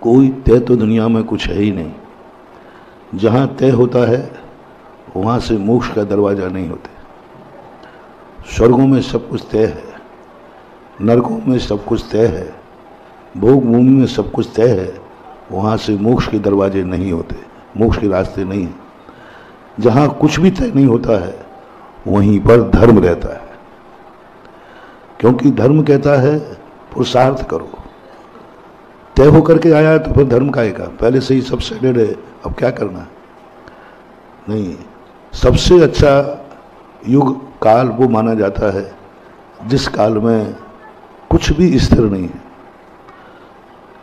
कोई तय तो दुनिया में कुछ है ही नहीं। जहाँ तय होता है वहाँ से मोक्ष का दरवाज़ा नहीं होते। स्वर्गों में सब कुछ तय है, नरकों में सब कुछ तय है, भोग भूमि में सब कुछ तय है, वहाँ से मोक्ष के दरवाजे नहीं होते, मोक्ष के रास्ते नहीं हैं। जहाँ कुछ भी तय नहीं होता है वहीं पर धर्म रहता है, क्योंकि धर्म कहता है पुरुषार्थ करो। तय होकर के आया तो फिर धर्म काहे का, पहले से ही सब सेटेड है, अब क्या करना। नहीं, सबसे अच्छा युग काल वो माना जाता है जिस काल में कुछ भी स्थिर नहीं है।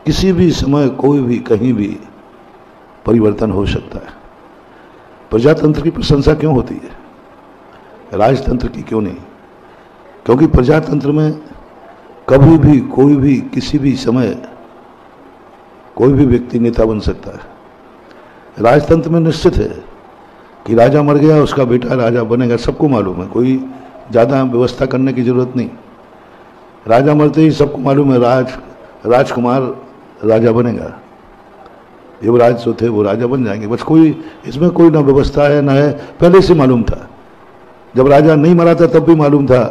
किसी भी समय कोई भी कहीं भी परिवर्तन हो सकता है। प्रजातंत्र की प्रशंसा क्यों होती है, राजतंत्र की क्यों नहीं? क्योंकि प्रजातंत्र में कभी भी कोई भी किसी भी समय कोई भी व्यक्ति नेता बन सकता है। राजतंत्र में निश्चित है कि राजा मर गया, उसका बेटा राजा बनेगा, सबको मालूम है, कोई ज़्यादा व्यवस्था करने की जरूरत नहीं। राजा मरते ही सबको मालूम है राजकुमार राजा बनेगा, युवराज जो थे वो राजा बन जाएंगे। बस कोई इसमें कोई ना व्यवस्था है ना है, पहले से मालूम था। जब राजा नहीं मरा था तब भी मालूम था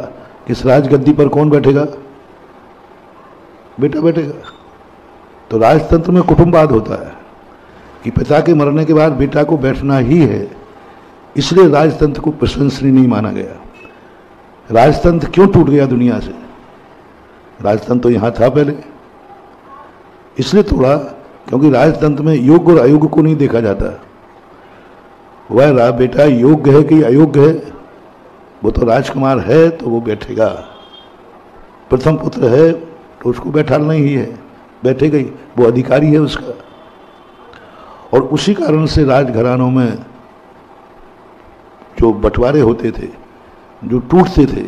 कि इस राजगद्दी पर कौन बैठेगा, बेटा बैठेगा। तो राजतंत्र में कुटुंबवाद होता है कि पिता के मरने के बाद बेटा को बैठना ही है, इसलिए राजतंत्र को प्रशंसनीय नहीं माना गया। राजतंत्र क्यों टूट गया दुनिया से? राजतंत्र तो यहाँ था पहले, इसलिए तोड़ा क्योंकि राजतंत्र में योग्य और अयोग्य को नहीं देखा जाता। वह बेटा योग्य है कि अयोग्य है, वो तो राजकुमार है तो वो बैठेगा। प्रथम पुत्र है तो उसको बैठाना ही है, बैठेगा ही, वो अधिकारी है उसका। और उसी कारण से राजघरानों में जो बंटवारे होते थे, जो टूटते थे,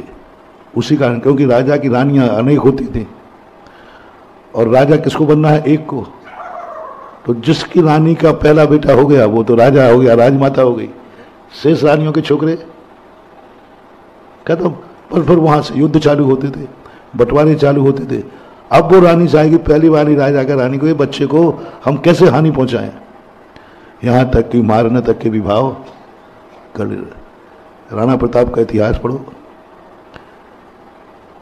उसी कारण, क्योंकि राजा की रानियां अनेक होती थी और राजा किसको बनना है? एक को। तो जिसकी रानी का पहला बेटा हो गया वो तो राजा हो गया, राजमाता हो गई। शेष रानियों के छोकरे खत्म। पर फिर वहां से युद्ध चालू होते थे, बंटवारे चालू होते थे। अब वो रानी चाहेगी पहली वाली राजा का रानी को, ये बच्चे को हम कैसे हानि पहुंचाएं, यहां तक कि मारने तक के विभाव कर। राणा प्रताप का इतिहास पढ़ो।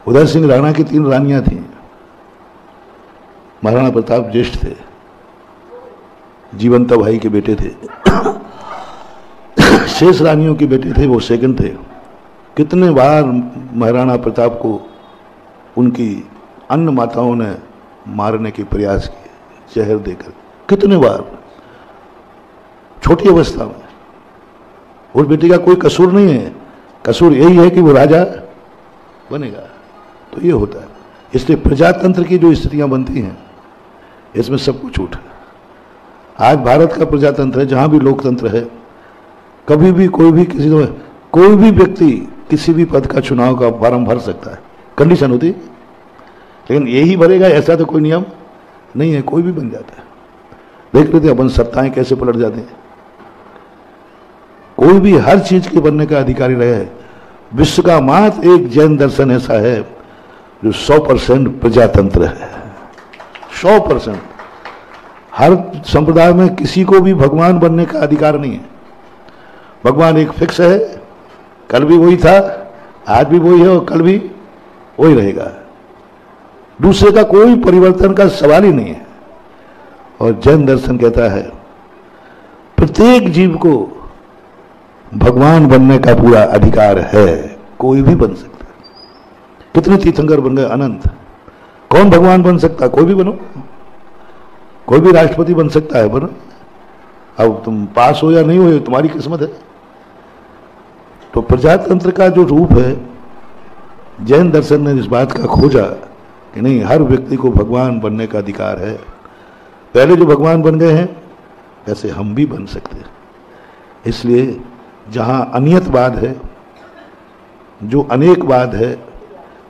उदय सिंह राणा की 3 रानियां थीं। महाराणा प्रताप ज्येष्ठ थे, जीवंता भाई के बेटे थे। शेष रानियों के बेटे थे, वो सेकंड थे। कितने बार महाराणा प्रताप को उनकी अन्य माताओं ने मारने के प्रयास किए, जहर देकर, कितने बार, छोटी अवस्था में। और बेटी का कोई कसूर नहीं है, कसूर यही है कि वो राजा बनेगा। तो ये होता है। इसलिए प्रजातंत्र की जो स्थितियां बनती हैं इसमें सब कुछ झूठ है। आज भारत का प्रजातंत्र है, जहां भी लोकतंत्र है, कभी भी कोई भी कोई भी व्यक्ति किसी भी पद का चुनाव का फॉर्म भर सकता है, कंडीशन होती है। लेकिन यही भरेगा ऐसा तो कोई नियम नहीं है, कोई भी बन जाता है। देख लेते अपन सत्ताएं कैसे पलट जाते हैं। कोई भी हर चीज के बनने का अधिकारी रहे। विश्व का मात्र एक जैन दर्शन ऐसा है जो 100% प्रजातंत्र है। 100%। हर संप्रदाय में किसी को भी भगवान बनने का अधिकार नहीं है। भगवान एक फिक्स है, कल भी वही था, आज भी वही है और कल भी वही रहेगा। दूसरे का कोई परिवर्तन का सवाल ही नहीं है। और जैन दर्शन कहता है प्रत्येक जीव को भगवान बनने का पूरा अधिकार है, कोई भी बन सकता है। कितने तीर्थंकर बन गए, अनंत। कौन भगवान बन सकता है? कोई भी बनो, कोई भी राष्ट्रपति बन सकता है, बनो। अब तुम पास हो या नहीं हो, तुम्हारी किस्मत है। तो प्रजातंत्र का जो रूप है, जैन दर्शन ने इस बात का खोजा कि नहीं, हर व्यक्ति को भगवान बनने का अधिकार है। पहले जो भगवान बन गए हैं वैसे हम भी बन सकते हैं। इसलिए जहां अनियतवाद है, जो अनेकवाद है,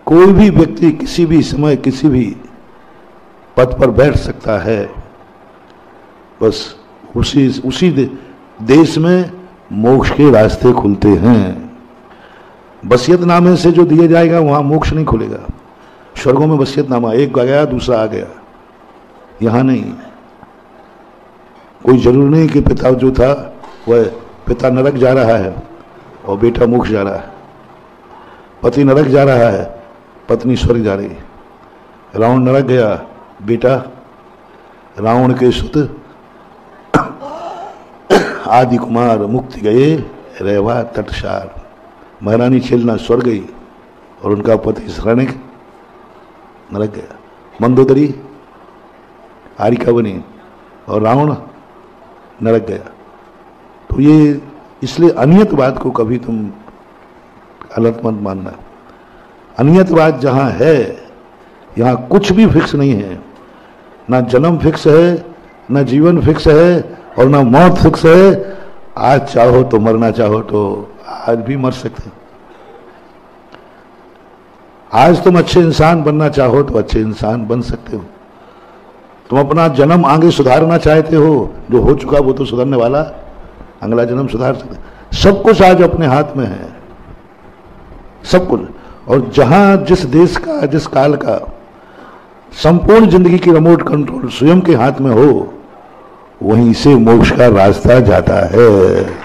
कोई भी व्यक्ति किसी भी समय किसी भी पद पर बैठ सकता है। बस उसी देश में मोक्ष के रास्ते खुलते हैं। वसीयतनामे से जो दिया जाएगा वहां मोक्ष नहीं खुलेगा। स्वर्गों में वसीयतनामा एक गया दूसरा आ गया, यहां नहीं। कोई जरूरी नहीं कि पिता जो था वह पिता नरक जा रहा है और बेटा मोक्ष जा रहा है, पति नरक जा रहा है, पत्नी स्वर्ग जा रही है। रावण नरक गया, बेटा रावण के सुत आदि कुमार मुक्ति गए रेवा तटसार। महारानी छेलना स्वर्ग गई और उनका पति श्रनिक नरक गया। मंदोदरी आरिका बनी और रावण नरक गया। तो ये इसलिए अनियतवाद को कभी तुम गलत मत मानना। अनियतवाद जहां है यहां कुछ भी फिक्स नहीं है, ना जन्म फिक्स है, ना जीवन फिक्स है और ना मौत फिक्स है। आज चाहो तो मरना चाहो तो आज भी मर सकते। आज तुम अच्छे इंसान बनना चाहो तो अच्छे इंसान बन सकते हो। तुम अपना जन्म आगे सुधारना चाहते हो, जो हो चुका वो तो सुधरने वाला, अगला जन्म सुधार सकते। सब कुछ आज अपने हाथ में है, सब कुछ। और जहां जिस देश का, जिस काल का संपूर्ण जिंदगी की रिमोट कंट्रोल स्वयं के हाथ में हो, वहीं से मोक्ष का रास्ता जाता है।